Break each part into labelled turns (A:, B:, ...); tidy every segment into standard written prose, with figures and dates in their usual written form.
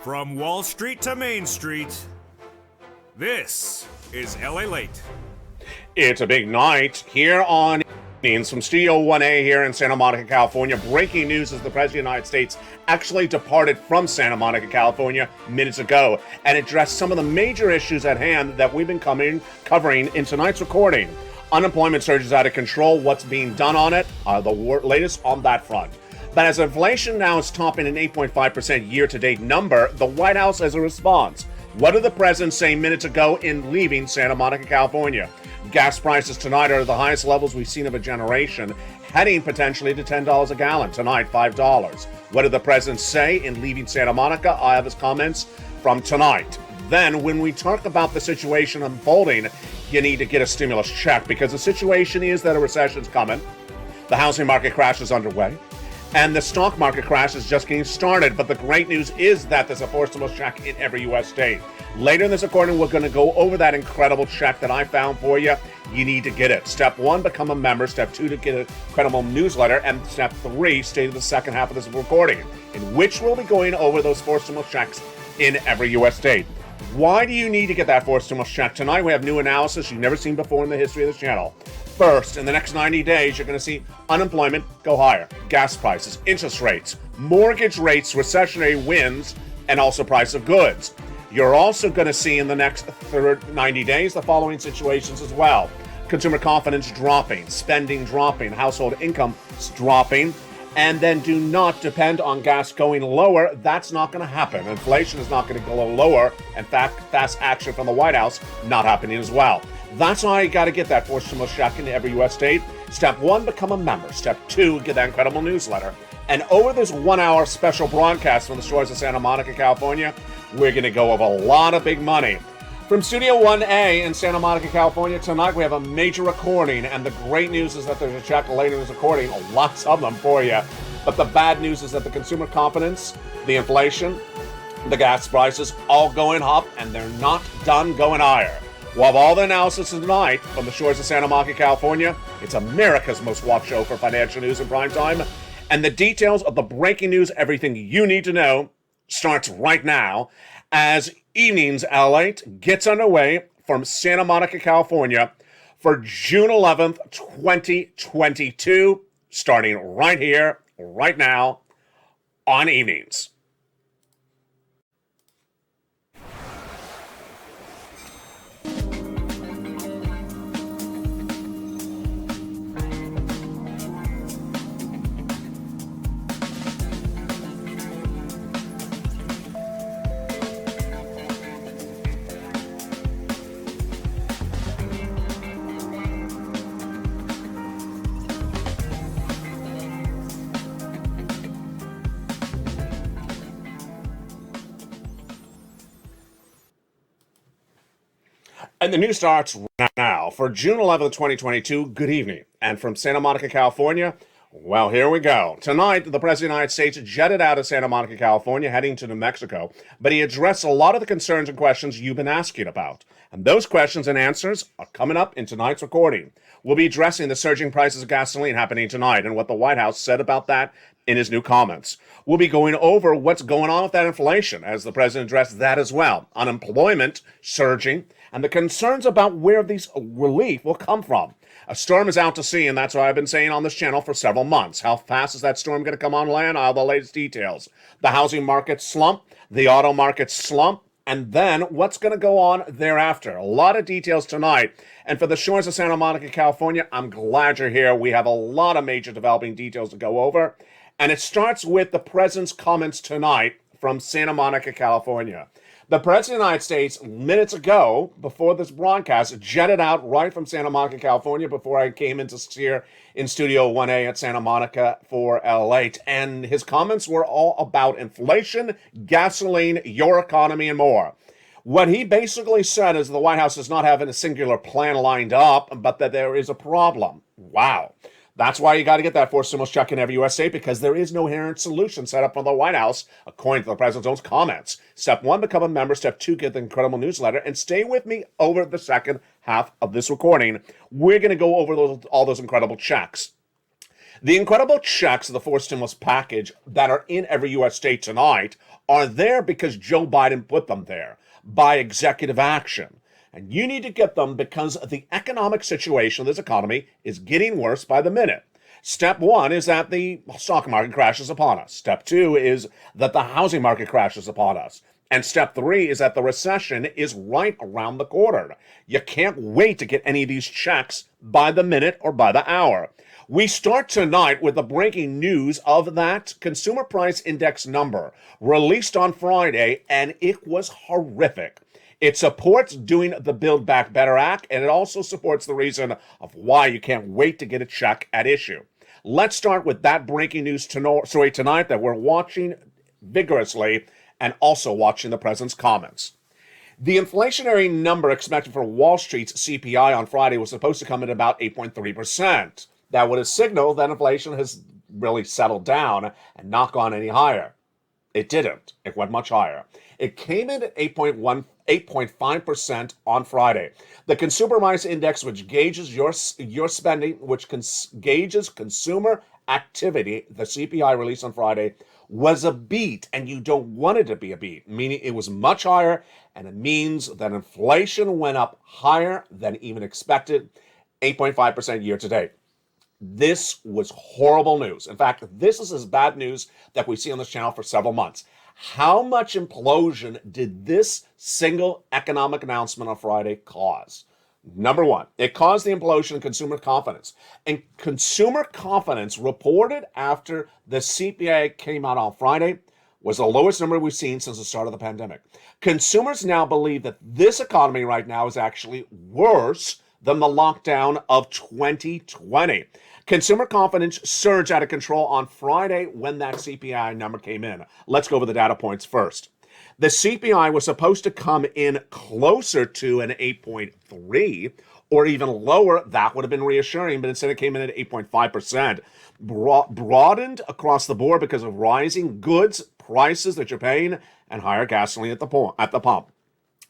A: From Wall Street to Main Street, this is Lalate.
B: It's a big night here on from Studio 1A here in Santa Monica, California. Breaking news is the President of the United States actually departed from Santa Monica, California minutes ago and addressed some of the major issues at hand that we've been covering in tonight's recording. Unemployment surge is out of control. What's being done on it? The latest on that front. But as inflation now is topping an 8.5% year-to-date number, the White House has a response. What did the president say minutes ago in leaving Santa Monica, California? Gas prices tonight are the highest levels we've seen of a generation, heading potentially to $10 a gallon. Tonight, $5. What did the president say in leaving Santa Monica? I have his comments from tonight. Then, when we talk about the situation unfolding, you need to get a stimulus check because the situation is that a recession's coming. The housing market crash is underway. And the stock market crash is just getting started. But the great news is that there's a forced stimulus check in every U.S. state. Later in this recording, we're going to go over that incredible check that I found for you. You need to get it. Step 1, become a member. Step 2, to get a credible newsletter. And step 3, stay to the second half of this recording, in which we'll be going over those forced stimulus checks in every U.S. state. Why do you need to get that forced stimulus check? Tonight, we have new analysis you've never seen before in the history of this channel. First, in the next 90 days, you're going to see unemployment go higher, gas prices, interest rates, mortgage rates, recessionary winds, and also price of goods. You're also going to see in the next 90 days the following situations as well. Consumer confidence dropping, spending dropping, household income dropping, and then do not depend on gas going lower. That's not going to happen. Inflation is not going to go lower. In fact, fast action from the White House not happening as well. That's why you got to get that forced stimulus check in every U.S. state. Step 1, become a member. Step 2, get that incredible newsletter. And over this 1-hour special broadcast from the shores of Santa Monica, California, we're going to go over a lot of big money. From Studio 1A in Santa Monica, California, tonight we have a major recording. And the great news is that there's a check later in this recording, lots of them for you. But the bad news is that the consumer confidence, the inflation, the gas prices all going up, and they're not done going higher. We'll have all the analysis tonight from the shores of Santa Monica, California. It's America's most watched show for financial news in prime time. And the details of the breaking news, everything you need to know, starts right now as Evenings Lalate gets underway from Santa Monica, California for June 11th, 2022, starting right here, right now on Evenings. And the news starts now. For June 11th, 2022, good evening. And from Santa Monica, California, well, here we go. Tonight, the President of the United States jetted out of Santa Monica, California, heading to New Mexico. But he addressed a lot of the concerns and questions you've been asking about. And those questions and answers are coming up in tonight's recording. We'll be addressing the surging prices of gasoline happening tonight and what the White House said about that in his new comments. We'll be going over what's going on with that inflation, as the president addressed that as well. Unemployment surging, and the concerns about where these relief will come from. A storm is out to sea, and that's what I've been saying on this channel for several months. How fast is that storm going to come on land? I'll have the latest details. The housing market slump, the auto market slump, and then what's going to go on thereafter. A lot of details tonight. And for the shores of Santa Monica, California, I'm glad you're here. We have a lot of major developing details to go over. And it starts with the president's comments tonight from Santa Monica, California. The President of the United States, minutes ago, before this broadcast, jetted out right from Santa Monica, California, before I came into here in Studio 1A at Santa Monica for Lalate. And his comments were all about inflation, gasoline, your economy, and more. What he basically said is the White House does not have a singular plan lined up, but that there is a problem. Wow. That's why you got to get that forced stimulus check in every U.S. state, because there is no inherent solution set up from the White House, according to the president's own comments. Step 1, become a member. Step 2, get the incredible newsletter. And stay with me over the second half of this recording. We're going to go over all those incredible checks. The incredible checks of the fourth stimulus package that are in every U.S. state tonight are there because Joe Biden put them there by executive action. And you need to get them because the economic situation of this economy is getting worse by the minute. Step one is that the stock market crashes upon us. Step two is that the housing market crashes upon us. And step three is that the recession is right around the corner. You can't wait to get any of these checks by the minute or by the hour. We start tonight with the breaking news of that consumer price index number released on Friday, and it was horrific. It supports doing the Build Back Better Act, and it also supports the reason of why you can't wait to get a check at issue. Let's start with that breaking news tonight that we're watching vigorously and also watching the president's comments. The inflationary number expected for Wall Street's CPI on Friday was supposed to come in about 8.3%. That would have signaled that inflation has really settled down and not gone any higher. It didn't. It went much higher. It came in at 8.5% on Friday. The Consumer Price Index, which gauges your spending, which gauges consumer activity, the CPI released on Friday, was a beat, and you don't want it to be a beat, meaning it was much higher, and it means that inflation went up higher than even expected, 8.5% year to date. This was horrible news. In fact, this is as bad news that we see on this channel for several months. How much implosion did this single economic announcement on Friday cause? Number one, it caused the implosion in consumer confidence. And consumer confidence reported after the CPI came out on Friday was the lowest number we've seen since the start of the pandemic. Consumers now believe that this economy right now is actually worse than the lockdown of 2020. Consumer confidence surged out of control on Friday when that CPI number came in. Let's go over the data points first. The CPI was supposed to come in closer to an 8.3 or even lower. That would have been reassuring, but instead it came in at 8.5%. Broadened across the board because of rising goods prices that you're paying and higher gasoline at the pump.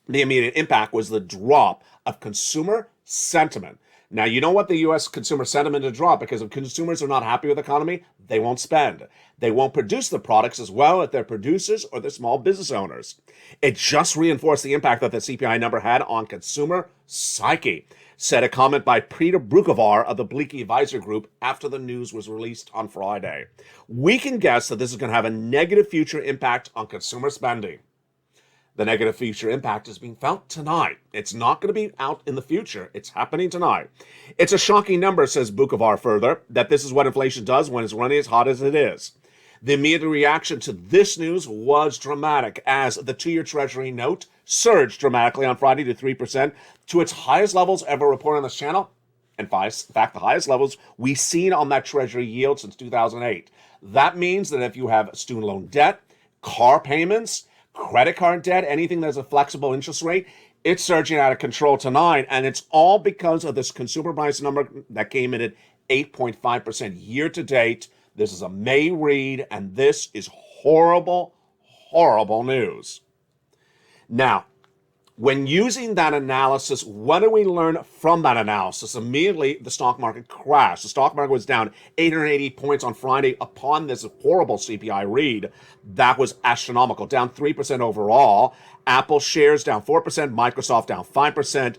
B: The immediate impact was the drop of consumer sentiment. Now, you know what the U.S. consumer sentiment to drop because if consumers are not happy with the economy, they won't spend. They won't produce the products as well if they're producers or they're small business owners. It just reinforced the impact that the CPI number had on consumer psyche, said a comment by Peter Brukovar of the Bleaky Advisor Group after the news was released on Friday. We can guess that this is going to have a negative future impact on consumer spending. The negative future impact is being felt tonight. It's not going to be out in the future. It's happening tonight. It's a shocking number, says Bukovar further, that this is what inflation does when it's running as hot as it is. The immediate reaction to this news was dramatic as the 2-year Treasury note surged dramatically on Friday to 3% to its highest levels ever reported on this channel. In fact, the highest levels we've seen on that Treasury yield since 2008. That means that if you have student loan debt, car payments, credit card debt, anything that's a flexible interest rate, it's surging out of control tonight. And it's all because of this consumer price number that came in at 8.5% year to date. This is a May read, and this is horrible, horrible news. Now, when using that analysis, what do we learn from that analysis? Immediately, the stock market crashed. The stock market was down 880 points on Friday upon this horrible CPI read. That was astronomical, down 3% overall. Apple shares down 4%, Microsoft down 5%,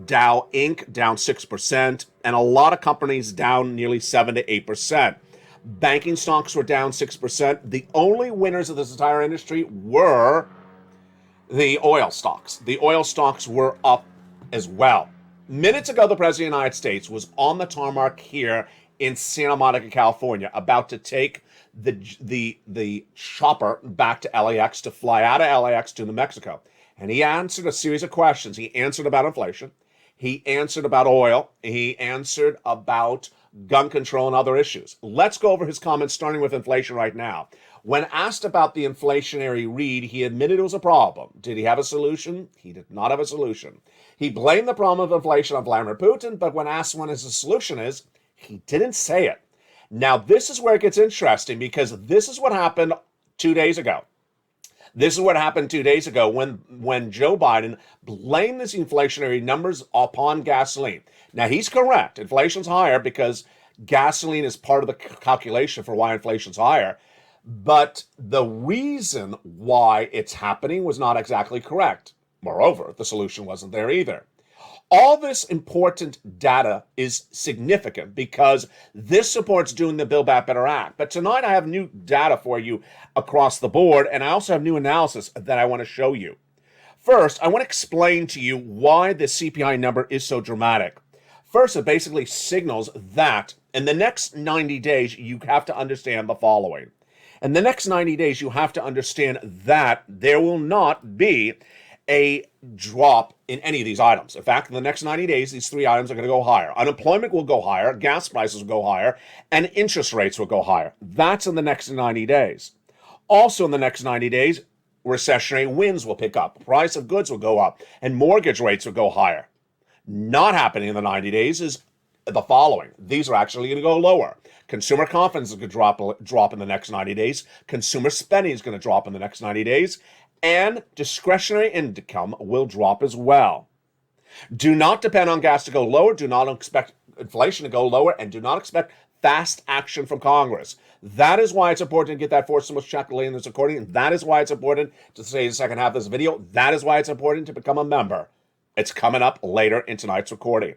B: Dow Inc. down 6%, and a lot of companies down nearly 7 to 8%. Banking stocks were down 6%. The only winners of this entire industry were the oil stocks. The oil stocks were up as well. Minutes ago, the President of the United States was on the tarmac here in Santa Monica, California, about to take the chopper back to LAX to fly out of LAX to New Mexico. And he answered a series of questions. He answered about inflation. He answered about oil. He answered about gun control and other issues. Let's go over his comments, starting with inflation right now. When asked about the inflationary read, he admitted it was a problem. Did he have a solution? He did not have a solution. He blamed the problem of inflation on Vladimir Putin, but when asked what his solution is, he didn't say it. Now, this is where it gets interesting because this is what happened 2 days ago. This is what happened 2 days ago when Joe Biden blamed these inflationary numbers upon gasoline. Now, he's correct. Inflation's higher because Gasoline is part of the calculation for why inflation's higher. But the reason why it's happening was not exactly correct. Moreover, the solution wasn't there either. All this important data is significant because this supports doing the Build Back Better Act. But tonight I have new data for you across the board, and I also have new analysis that I want to show you. First, I want to explain to you why the CPI number is so dramatic. First, it basically signals that in the next 90 days, you have to understand the following. In the next 90 days, you have to understand that there will not be a drop in any of these items. In fact, in the next 90 days, these three items are going to go higher. Unemployment will go higher, gas prices will go higher, and interest rates will go higher. That's in the next 90 days. Also in the next 90 days, recessionary winds will pick up, price of goods will go up, and mortgage rates will go higher. Not happening in the 90 days is the following. These are actually going to go lower. Consumer confidence is going to drop in the next 90 days. Consumer spending is going to drop in the next 90 days. And discretionary income will drop as well. Do not depend on gas to go lower. Do not expect inflation to go lower. And do not expect fast action from Congress. That is why it's important to get that fourth stimulus check late in this recording. And that is why it's important to say the second half of this video. That is why it's important to become a member. It's coming up later in tonight's recording.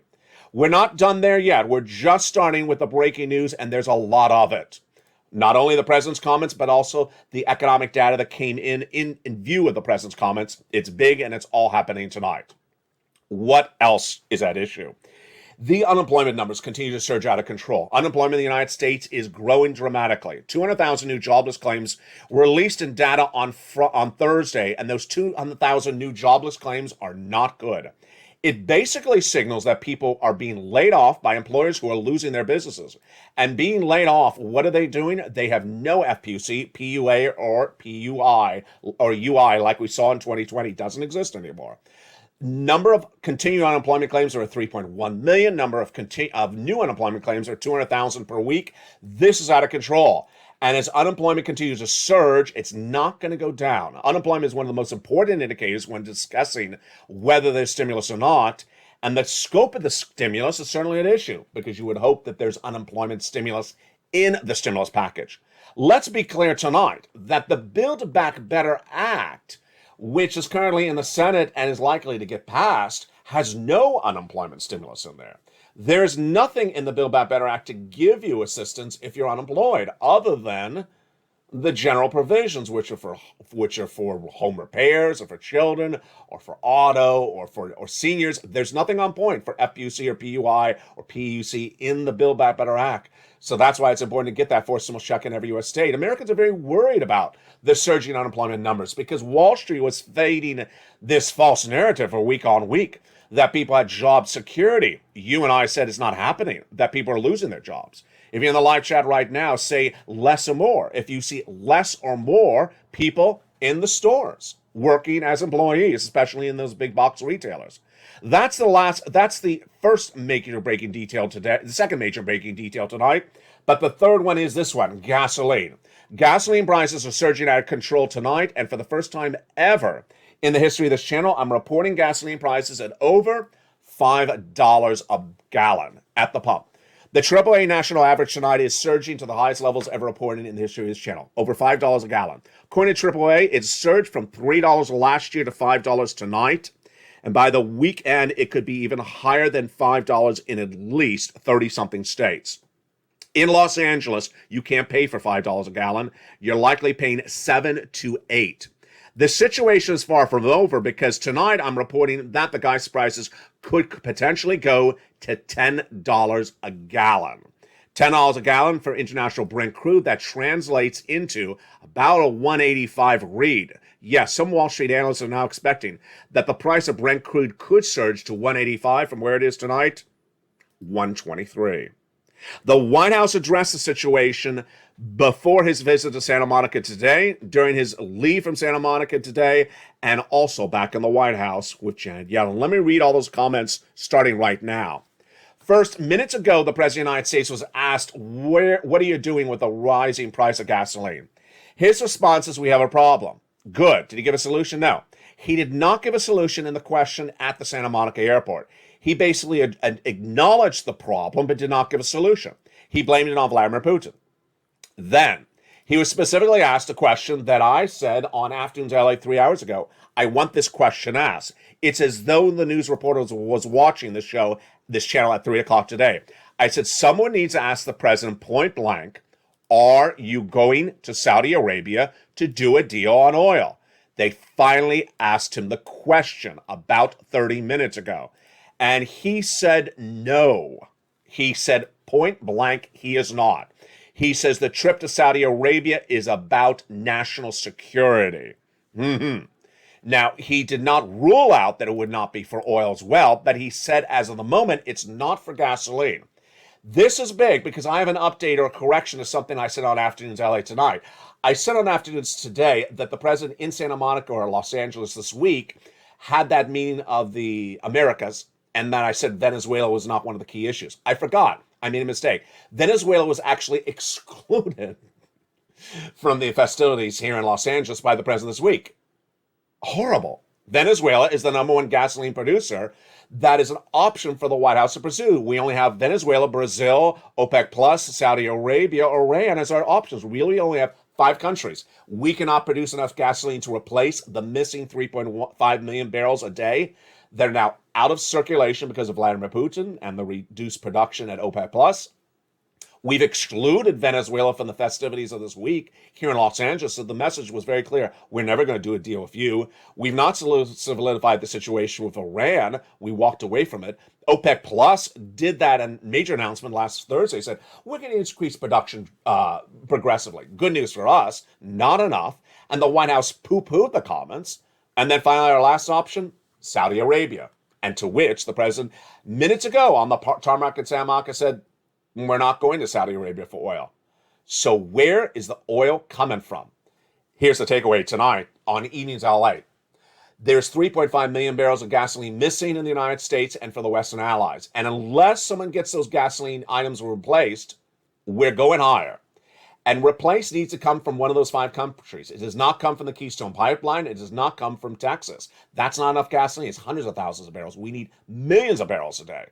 B: We're not done there yet. We're just starting with the breaking news, and there's a lot of it. Not only the president's comments, but also the economic data that came in view of the president's comments. It's big, and it's all happening tonight. What else is at issue? The unemployment numbers continue to surge out of control. Unemployment in the United States is growing dramatically. 200,000 new jobless claims were released in data on Thursday, and those 200,000 new jobless claims are not good. It basically signals that people are being laid off by employers who are losing their businesses. And being laid off, what are they doing? They have no FPUC, PUA, or PUI, or UI like we saw in 2020. Doesn't exist anymore. Number of continuing unemployment claims are 3.1 million. Number of new unemployment claims are 200,000 per week. This is out of control. And as unemployment continues to surge, it's not going to go down. Unemployment is one of the most important indicators when discussing whether there's stimulus or not. And the scope of the stimulus is certainly an issue because you would hope that there's unemployment stimulus in the stimulus package. Let's be clear tonight that the Build Back Better Act, which is currently in the Senate and is likely to get passed, has no unemployment stimulus in there. There's nothing in the Build Back Better Act to give you assistance if you're unemployed, other than the general provisions, which are for home repairs, or for children, or for auto, or seniors. There's nothing on point for FPUC or PUI or PUC in the Build Back Better Act. So that's why it's important to get that fourth stimulus check in every U.S. state. Americans are very worried about the surging unemployment numbers because Wall Street was feeding this false narrative for week on week that people had job security. You and I said it's not happening, that people are losing their jobs. If you're in the live chat right now, say less or more. If you see less or more people in the stores working as employees, especially in those big box retailers. That's the first major breaking detail today, the second major breaking detail tonight. But the third one is this one, gasoline. Gasoline prices are surging out of control tonight, and for the first time ever in the history of this channel, I'm reporting gasoline prices at over $5 a gallon at the pump. The AAA national average tonight is surging to the highest levels ever reported in the history of this channel, over $5 a gallon. According to AAA, it's surged from $3 last year to $5 tonight. And by the weekend, it could be even higher than $5 in at least 30-something states. In Los Angeles, you can't pay for $5 a gallon. You're likely paying $7 to $8. The situation is far from over because tonight I'm reporting that the gas prices could potentially go to $10 a gallon. $10 a gallon for international Brent crude, that translates into about a 185 read. Yes, some Wall Street analysts are now expecting that the price of Brent crude could surge to 185 from where it is tonight, 123. The White House addressed the situation before his visit to Santa Monica today, during his leave from Santa Monica today, and also back in the White House with Janet Yellen. Let me read all those comments starting right now. First, minutes ago, the President of the United States was asked, what are you doing with the rising price of gasoline? His response is, we have a problem. Good. Did he give a solution? No. He did not give a solution in the question at the Santa Monica airport. He basically acknowledged the problem, but did not give a solution. He blamed it on Vladimir Putin. Then, he was specifically asked a question that I said on Afternoons LA 3 hours ago. I want this question asked. It's as though the news reporter was watching this channel at 3 o'clock today. I said, someone needs to ask the president point blank, are you going to Saudi Arabia to do a deal on oil? They finally asked him the question about 30 minutes ago. And he said no. He said point blank, he is not. He says the trip to Saudi Arabia is about national security. Now, he did not rule out that it would not be for oil as well, but he said as of the moment, it's not for gasoline. This is big because I have an update or a correction to something I said on Afternoons LA tonight. I said on Afternoons today that the president in Santa Monica or Los Angeles this week had that meeting of the Americas, and then I said Venezuela was not one of the key issues. I forgot. I made a mistake. Venezuela was actually excluded from the festivities here in Los Angeles by the president this week. Horrible. Venezuela is the number one gasoline producer. That is an option for the White House to pursue. We only have Venezuela, Brazil, OPEC Plus, Saudi Arabia, Iran as our options. We really only have 5 countries. We cannot produce enough gasoline to replace the missing 3.5 million barrels a day that are now out of circulation because of Vladimir Putin and the reduced production at OPEC Plus. We've excluded Venezuela from the festivities of this week here in Los Angeles, so the message was very clear. We're never going to do a deal with you. We've not solidified the situation with Iran. We walked away from it. OPEC Plus did that and major announcement last Thursday, said, we're going to increase production progressively. Good news for us, not enough. And the White House poo-pooed the comments. And then finally, our last option, Saudi Arabia. And to which the president, minutes ago on the tarmac in Santa Monica, said, we're not going to Saudi Arabia for oil. So where is the oil coming from? Here's the takeaway tonight on Evenings LA. There's 3.5 million barrels of gasoline missing in the United States and for the Western Allies. And unless someone gets those gasoline items replaced, we're going higher. And replace needs to come from one of those 5 countries. It does not come from the Keystone Pipeline. It does not come from Texas. That's not enough gasoline. It's hundreds of thousands of barrels. We need millions of barrels a day.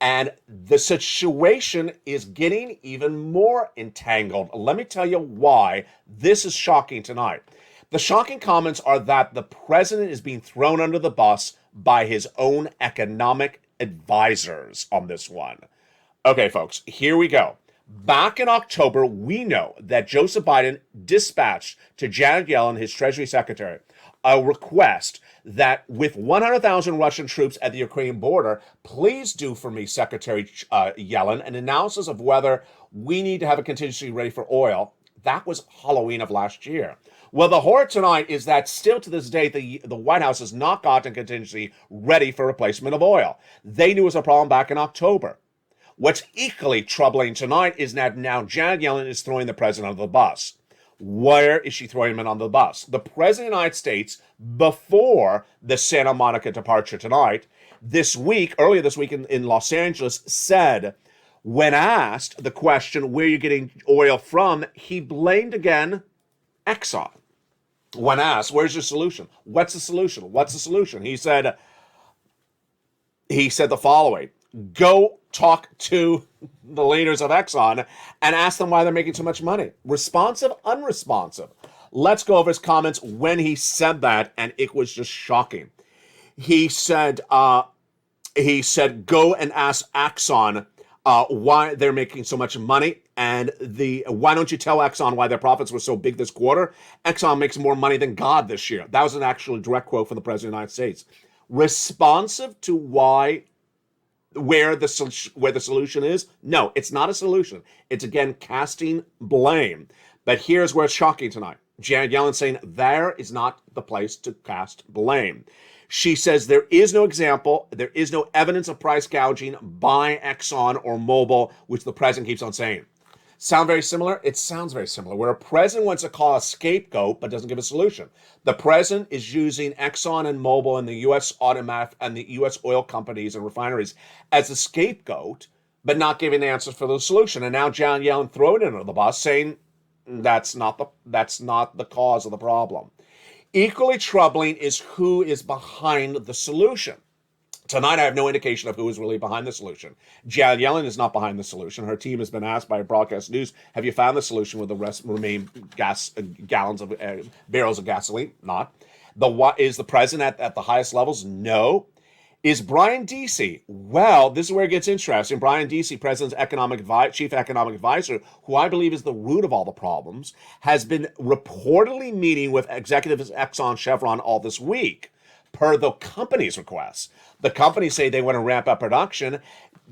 B: And the situation is getting even more entangled. Let me tell you why this is shocking tonight. The shocking comments are that the president is being thrown under the bus by his own economic advisors on this one. Okay, folks, here we go. Back in October, we know that Joseph Biden dispatched to Janet Yellen, his Treasury Secretary, a request that with 100,000 Russian troops at the Ukraine border, please do for me, Secretary Yellen, an analysis of whether we need to have a contingency ready for oil. That was Halloween of last year. Well, the horror tonight is that still to this day, the White House has not gotten contingency ready for replacement of oil. They knew it was a problem back in October. What's equally troubling tonight is that now Janet Yellen is throwing the president under the bus. Where is she throwing him on the bus? The president of the United States, before the Santa Monica departure tonight, earlier this week in Los Angeles, said, when asked the question, where are you getting oil from, he blamed again Exxon. When asked, where's your solution? What's the solution? What's the solution? He said the following, go talk to the leaders of Exxon and ask them why they're making so much money. Responsive, unresponsive. Let's go over his comments when he said that, and it was just shocking. He said, go and ask Exxon why they're making so much money, and why don't you tell Exxon why their profits were so big this quarter? Exxon makes more money than God this year. That was an actual direct quote from the president of the United States. Responsive to where the solution is? No, it's not a solution. It's again casting blame. But here's where it's shocking tonight. Janet Yellen saying there is not the place to cast blame. She says there is no example, there is no evidence of price gouging by Exxon or Mobil, which the president keeps on saying. Sound very similar? It sounds very similar. Where a president wants to call a scapegoat but doesn't give a solution. The president is using Exxon and Mobil and the U.S. automatic and the U.S. oil companies and refineries as a scapegoat, but not giving answers for the solution. And now Janet Yellen thrown into the bus, saying that's not the cause of the problem. Equally troubling is who is behind the solution. Tonight, I have no indication of who is really behind the solution. Janet Yellen is not behind the solution. Her team has been asked by Broadcast News, "Have you found the solution with the rest remain gallons of barrels of gasoline?" Not. Is the president at the highest levels? No. Is Brian Deasy? Well, this is where it gets interesting. Brian Deasy, president's chief economic advisor, who I believe is the root of all the problems, has been reportedly meeting with executives at Exxon Chevron all this week, per the company's requests. The companies say they want to ramp up production.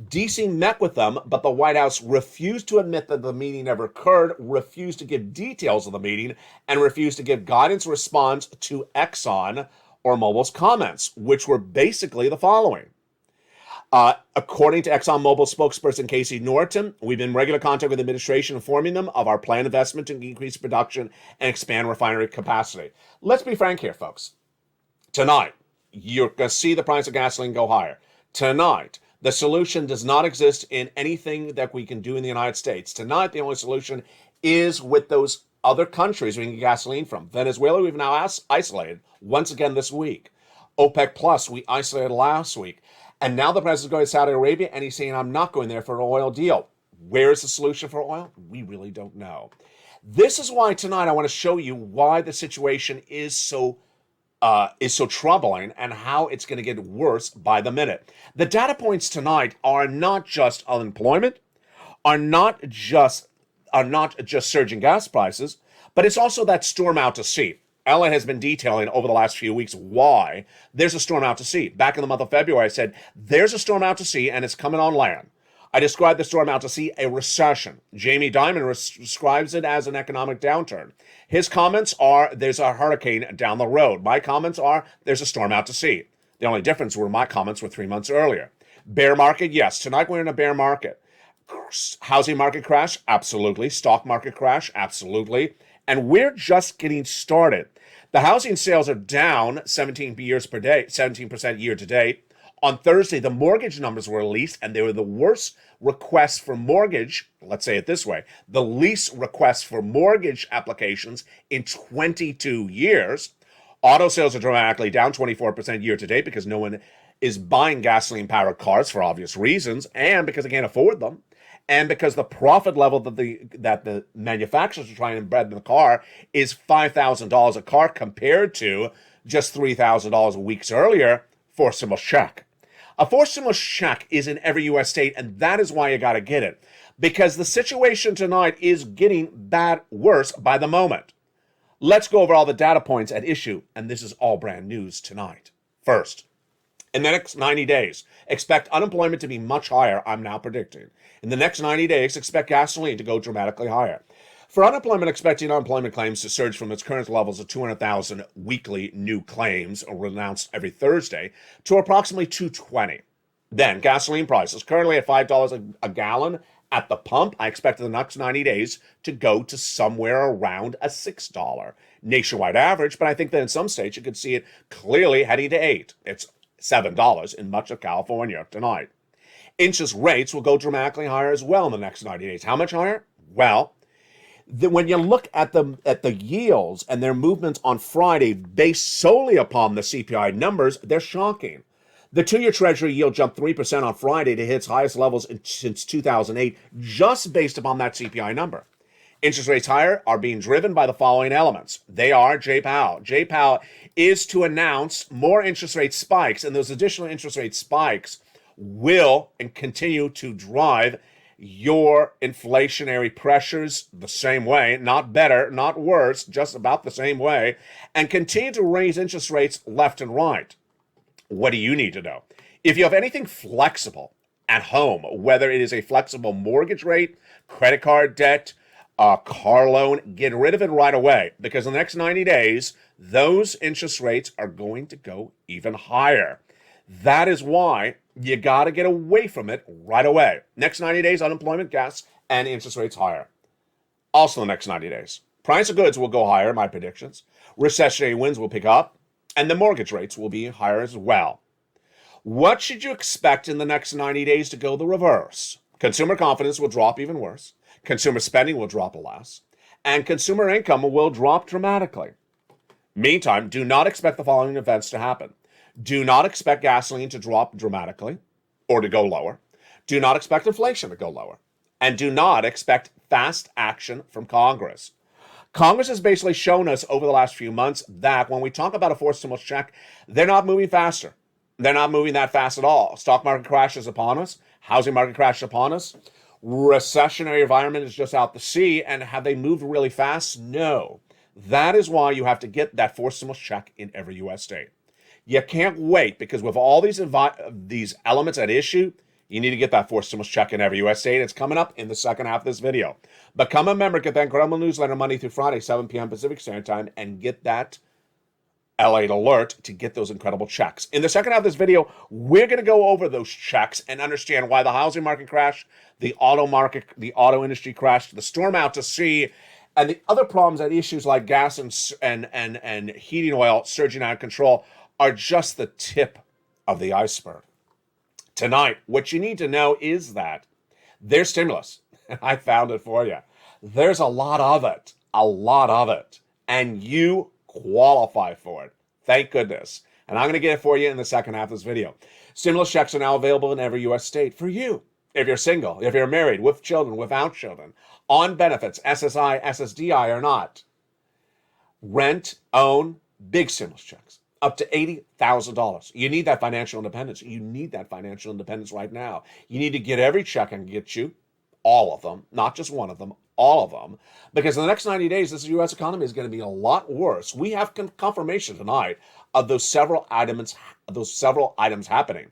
B: DC met with them, but the White House refused to admit that the meeting ever occurred, refused to give details of the meeting, and refused to give guidance response to Exxon or Mobil's comments, which were basically the following. According to ExxonMobil spokesperson Casey Norton, we've been in regular contact with the administration informing them of our planned investment to increase production and expand refinery capacity. Let's be frank here, folks. Tonight, you're going to see the price of gasoline go higher. Tonight, the solution does not exist in anything that we can do in the United States. Tonight, the only solution is with those other countries we can get gasoline from. Venezuela, we've now isolated once again this week. OPEC Plus, we isolated last week. And now the president's going to Saudi Arabia, and he's saying, I'm not going there for an oil deal. Where is the solution for oil? We really don't know. This is why tonight I want to show you why the situation is so troubling and how it's going to get worse by the minute. The data points tonight are not just unemployment, are not just surging gas prices, but it's also that storm out to sea. Ella has been detailing over the last few weeks why there's a storm out to sea. Back in the month of February, I said, there's a storm out to sea and it's coming on land. I described the storm out to sea a recession. Jamie Dimon describes it as an economic downturn. His comments are, there's a hurricane down the road. My comments are, there's a storm out to sea. The only difference were my comments were 3 months earlier. Bear market, yes. Tonight we're in a bear market. Housing market crash, absolutely. Stock market crash, absolutely. And we're just getting started. The housing sales are down 17% year to date. On Thursday, the mortgage numbers were released, and they were the worst requests for mortgage, let's say it this way, the least requests for mortgage applications in 22 years. Auto sales are dramatically down 24% year to date because no one is buying gasoline-powered cars for obvious reasons, and because they can't afford them, and because the profit level that the manufacturers are trying to embed in the car is $5,000 a car compared to just $3,000 weeks earlier. Forced stimulus check. A forced stimulus check is in every U.S. state, and that is why you got to get it. Because the situation tonight is getting worse by the moment. Let's go over all the data points at issue, and this is all brand news tonight. First, in the next 90 days, expect unemployment to be much higher, I'm now predicting. In the next 90 days, expect gasoline to go dramatically higher. For unemployment, expecting unemployment claims to surge from its current levels of 200,000 weekly new claims, announced every Thursday, to approximately 220. Then, gasoline prices, currently at $5 a gallon at the pump, I expect in the next 90 days to go to somewhere around a $6 nationwide average, but I think that in some states you could see it clearly heading to $8. It's $7 in much of California tonight. Interest rates will go dramatically higher as well in the next 90 days. How much higher? Well, when you look at the yields and their movements on Friday based solely upon the CPI numbers, they're shocking. The 2-year Treasury yield jumped 3% on Friday to hit its highest levels since 2008, just based upon that CPI number. Interest rates higher are being driven by the following elements. They are Jay Powell. Jay Powell is to announce more interest rate spikes, and those additional interest rate spikes will and continue to drive your inflationary pressures the same way, not better, not worse, just about the same way, and continue to raise interest rates left and right. What do you need to know? If you have anything flexible at home, whether it is a flexible mortgage rate, credit card debt, a car loan, get rid of it right away, because in the next 90 days, those interest rates are going to go even higher. That is why you got to get away from it right away. Next 90 days, unemployment, gas, and interest rates higher. Also the next 90 days. Price of goods will go higher, my predictions. Recessionary winds will pick up, and the mortgage rates will be higher as well. What should you expect in the next 90 days to go the reverse? Consumer confidence will drop even worse. Consumer spending will drop less. And consumer income will drop dramatically. Meantime, do not expect the following events to happen. Do not expect gasoline to drop dramatically or to go lower. Do not expect inflation to go lower. And do not expect fast action from Congress. Congress has basically shown us over the last few months that when we talk about a forced stimulus check, they're not moving faster. They're not moving that fast at all. Stock market crashes upon us. Housing market crashes upon us. Recessionary environment is just out to sea. And have they moved really fast? No. That is why you have to get that forced stimulus check in every U.S. state. You can't wait, because with all these elements at issue, you need to get that forced stimulus check in every U.S. state. It's coming up in the second half of this video. Become a member, get that incredible newsletter Monday through Friday, 7 p.m. Pacific Standard Time, and get that Lalate alert to get those incredible checks. In the second half of this video, we're going to go over those checks and understand why the housing market crashed, the auto industry crashed, the storm out to sea, and the other problems and issues like gas and heating oil surging out of control are just the tip of the iceberg. Tonight, what you need to know is that there's stimulus. I found it for you. There's a lot of it, and you qualify for it. Thank goodness. And I'm going to get it for you in the second half of this video. Stimulus checks are now available in every U.S. state for you. If you're single, if you're married, with children, without children, on benefits, SSI, SSDI or not. Rent, own, big stimulus checks. Up to $80,000. You need that financial independence. You need that financial independence right now. You need to get every check and get you all of them, not just one of them, all of them, because in the next 90 days, this U.S. economy is going to be a lot worse. We have confirmation tonight of those several items happening.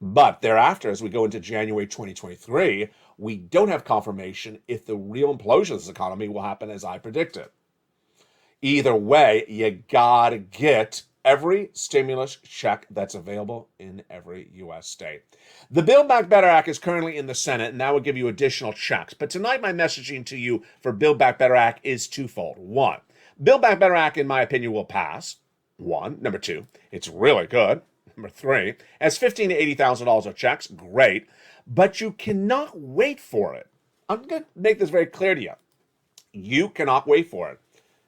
B: But thereafter, as we go into January 2023, we don't have confirmation if the real implosion of this economy will happen as I predicted. Either way, you gotta get every stimulus check that's available in every U.S. state. The Build Back Better Act is currently in the Senate, and that will give you additional checks. But tonight, my messaging to you for Build Back Better Act is twofold. One, Build Back Better Act, in my opinion, will pass. One. Number two, it's really good. Number three, has $15,000 to $80,000 of checks. Great. But you cannot wait for it. I'm going to make this very clear to you. You cannot wait for it.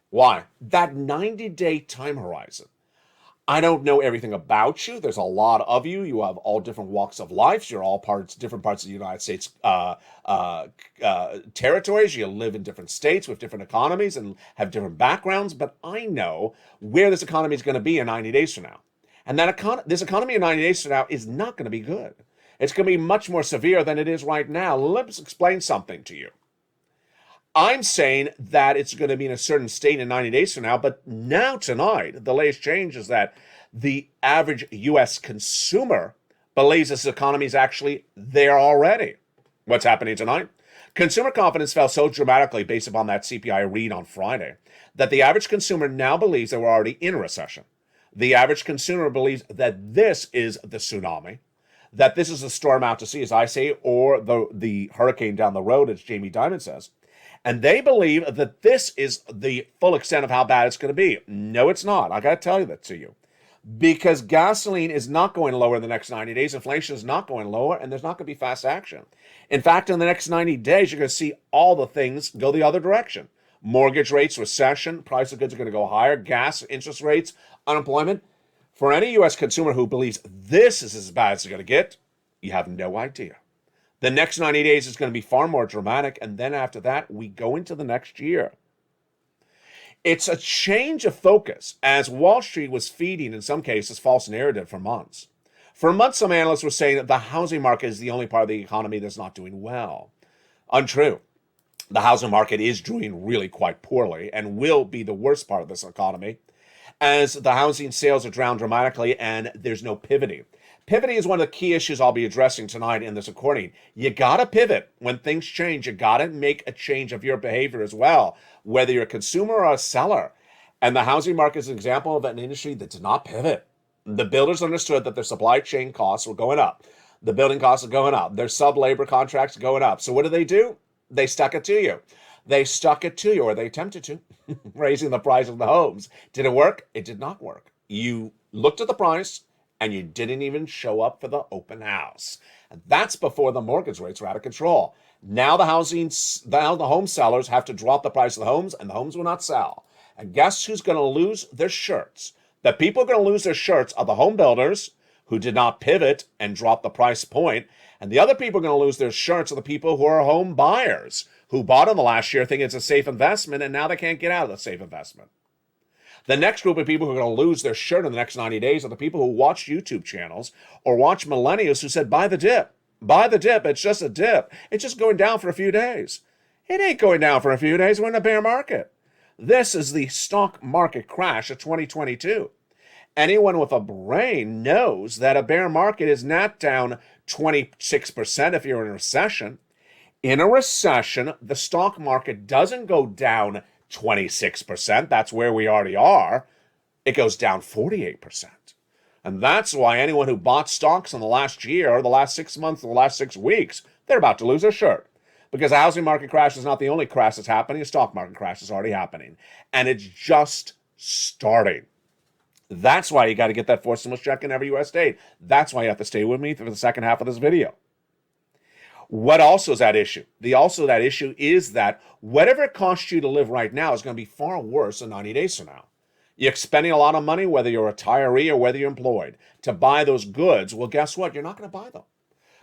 B: Why? That 90-day time horizon. I don't know everything about you. There's a lot of you. You have all different walks of life. You're all different parts of the United States territories. You live in different states with different economies and have different backgrounds. But I know where this economy is going to be in 90 days from now. And this economy in 90 days from now is not going to be good. It's going to be much more severe than it is right now. Let's explain something to you. I'm saying that it's going to be in a certain state in 90 days from now, but now tonight, the latest change is that the average U.S. consumer believes this economy is actually there already. What's happening tonight? Consumer confidence fell so dramatically based upon that CPI read on Friday that the average consumer now believes that we're already in a recession. The average consumer believes that this is the tsunami, that this is the storm out to sea, as I say, or the hurricane down the road, as Jamie Dimon says. And they believe that this is the full extent of how bad it's going to be. No, it's not. I got to tell you that to you. Because gasoline is not going lower in the next 90 days. Inflation is not going lower, and there's not going to be fast action. In fact, in the next 90 days, you're going to see all the things go the other direction. Mortgage rates, recession, price of goods are going to go higher, gas, interest rates, unemployment. For any U.S. consumer who believes this is as bad as it's going to get, you have no idea. The next 90 days is going to be far more dramatic, and then after that, we go into the next year. It's a change of focus, as Wall Street was feeding, in some cases, false narrative for months. For months, some analysts were saying that the housing market is the only part of the economy that's not doing well. Untrue. The housing market is doing really quite poorly and will be the worst part of this economy, as the housing sales are down dramatically and there's no pivoting. Pivoting is one of the key issues I'll be addressing tonight in this recording. You gotta pivot. When things change, you gotta make a change of your behavior as well, whether you're a consumer or a seller. And the housing market is an example of an industry that did not pivot. The builders understood that their supply chain costs were going up. The building costs are going up. Their sub-labor contracts are going up. So what do? They stuck it to you. Or they attempted to, raising the price of the homes. Did it work? It did not work. You looked at the price, and you didn't even show up for the open house. And that's before the mortgage rates were out of control. Now the home sellers have to drop the price of the homes, and the homes will not sell. And guess who's going to lose their shirts? The people going to lose their shirts are the home builders who did not pivot and drop the price point. And the other people going to lose their shirts are the people who are home buyers who bought in the last year thinking it's a safe investment, and now they can't get out of the safe investment. The next group of people who are going to lose their shirt in the next 90 days are the people who watch YouTube channels or watch millennials who said, buy the dip. Buy the dip. It's just a dip. It's just going down for a few days. It ain't going down for a few days. We're in a bear market. This is the stock market crash of 2022. Anyone with a brain knows that a bear market is not down 26% if you're in a recession. In a recession, the stock market doesn't go down 26%. That's where we already are. It goes down 48%. And that's why anyone who bought stocks in the last year, or the last 6 months, or the last 6 weeks, they're about to lose their shirt. Because the housing market crash is not the only crash that's happening. The stock market crash is already happening. And it's just starting. That's why you got to get that forced stimulus check in every U.S. state. That's why you have to stay with me for the second half of this video. What also is that issue? That issue is that whatever it costs you to live right now is going to be far worse than 90 days from now. You're spending a lot of money, whether you're a retiree or whether you're employed, to buy those goods. Well, guess what? You're not going to buy them.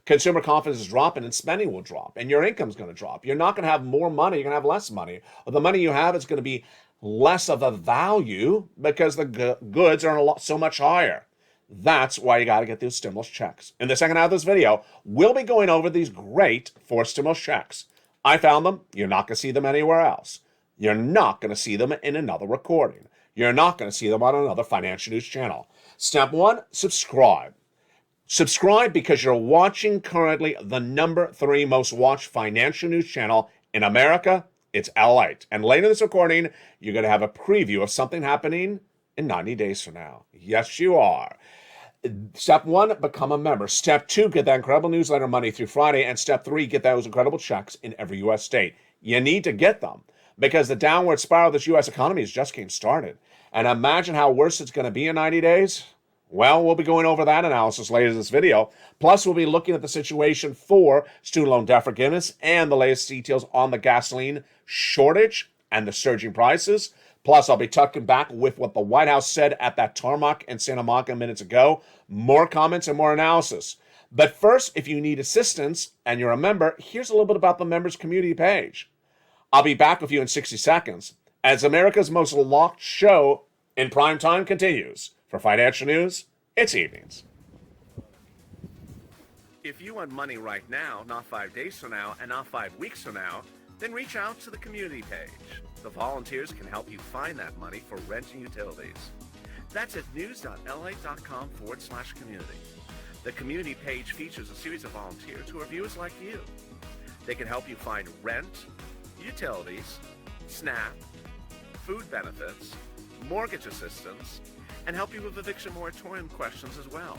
B: Consumer confidence is dropping and spending will drop and your income's going to drop. You're not going to have more money. You're going to have less money. Or the money you have is going to be less of a value because the goods are so much higher. That's why you got to get those stimulus checks. In the second half of this video, we'll be going over these great forced stimulus checks. I found them. You're not going to see them anywhere else. You're not going to see them in another recording. You're not going to see them on another financial news channel. Step 1, subscribe. Subscribe because you're watching currently the number 3 most watched financial news channel in America. It's Lalate. And later in this recording, you're going to have a preview of something happening in 90 days from now. Yes, you are. Step 1, become a member. Step 2, get that incredible newsletter Monday through Friday. And step 3, get those incredible checks in every U.S. state. You need to get them because the downward spiral of this U.S. economy is just getting started. And imagine how worse it's going to be in 90 days. Well, we'll be going over that analysis later in this video. Plus, we'll be looking at the situation for student loan debt forgiveness and the latest details on the gasoline shortage and the surging prices. Plus, I'll be tucking back with what the White House said at that tarmac in Santa Monica minutes ago. More comments and more analysis. But first, if you need assistance and you're a member, here's a little bit about the members community page. I'll be back with you in 60 seconds as America's most locked show in prime time continues. For financial news, it's evenings.
C: If you want money right now, not 5 days from now, and not 5 weeks from now, then reach out to the community page. The volunteers can help you find that money for rent and utilities. That's at news.la.com/community. The community page features a series of volunteers who are viewers like you. They can help you find rent, utilities, SNAP, food benefits, mortgage assistance, and help you with eviction moratorium questions as well.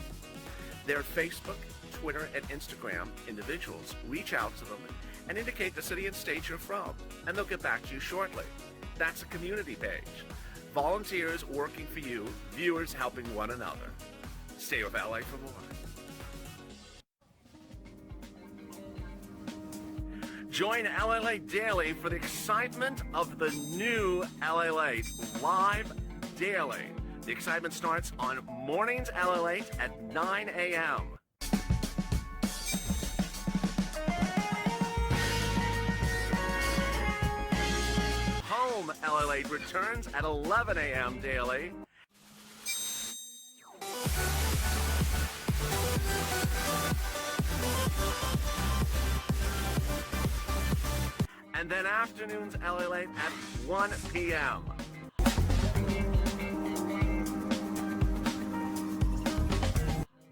C: They're Facebook, Twitter, and Instagram individuals. Reach out to them and indicate the city and state you're from, and they'll get back to you shortly. That's a community page. Volunteers working for you, viewers helping one another. Stay with LA for more. Join Lalate Daily for the excitement of the new Lalate live daily. The excitement starts on mornings Lalate at 9 a.m. Home Lalate returns at 11 a.m. daily. And then afternoons Lalate at 1 p.m.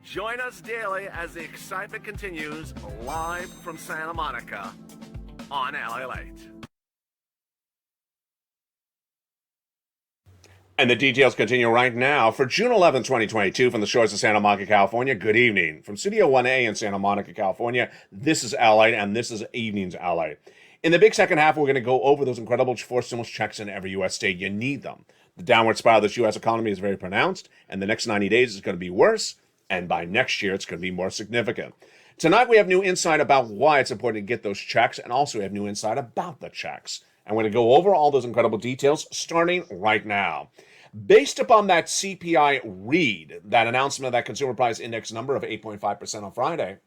C: Join us daily as the excitement continues live from Santa Monica on Lalate.
B: And the details continue right now. For June 11, 2022, from the shores of Santa Monica, California, good evening. From Studio 1A in Santa Monica, California, this is Lalate, and this is Evenings Lalate. In the big second half, we're going to go over those incredible forced stimulus checks in every U.S. state. You need them. The downward spiral of this U.S. economy is very pronounced, and the next 90 days is going to be worse, and by next year, it's going to be more significant. Tonight, we have new insight about why it's important to get those checks, and also we have new insight about the checks. And we're going to go over all those incredible details starting right now. Based upon that CPI read, that announcement of that consumer price index number of 8.5% on Friday,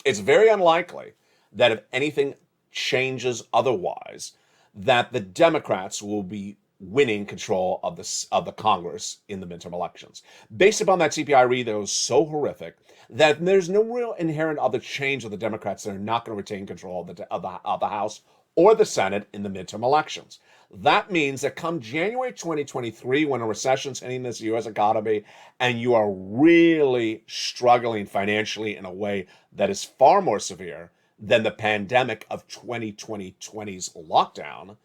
B: it's very unlikely that if anything changes otherwise, that the Democrats will be winning control of the Congress in the midterm elections. Based upon that CPI read that was so horrific that there's no real inherent other change of the Democrats that are not going to retain control of the House or the Senate in the midterm elections. That means that come January 2023, when a recession's hitting this U.S. economy and you are really struggling financially in a way that is far more severe than the pandemic of 2020's lockdown,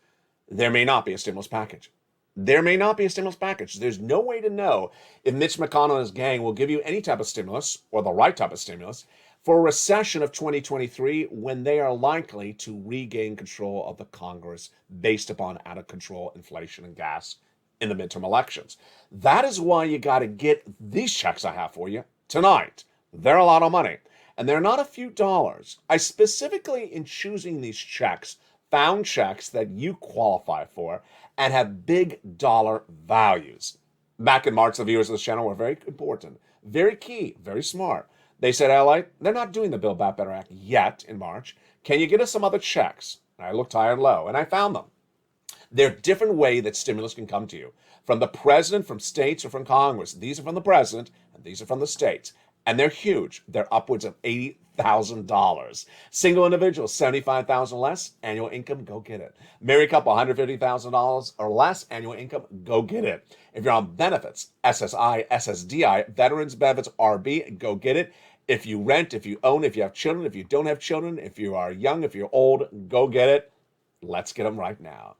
B: there may not be a stimulus package. There may not be a stimulus package. There's no way to know if Mitch McConnell and his gang will give you any type of stimulus or the right type of stimulus for a recession of 2023 when they are likely to regain control of the Congress based upon out of control inflation and gas in the midterm elections. That is why you got to get these checks I have for you tonight. They're a lot of money, and they're not a few dollars. I specifically, in choosing these checks, found checks that you qualify for and have big dollar values. Back in March, the viewers of this channel were very important, very key, very smart. They said, LA, they're not doing the Build Back Better Act yet in March. Can you get us some other checks? And I looked high and low, and I found them. There are different ways that stimulus can come to you. From the president, from states, or from Congress. These are from the president, and these are from the states. And they're huge. They're upwards of $80,000. Single individuals, $75,000 less, annual income, go get it. Married couple, $150,000 or less, annual income, go get it. If you're on benefits, SSI, SSDI, veterans benefits, RB, go get it. If you rent, if you own, if you have children, if you don't have children, if you are young, if you're old, go get it. Let's get them right now.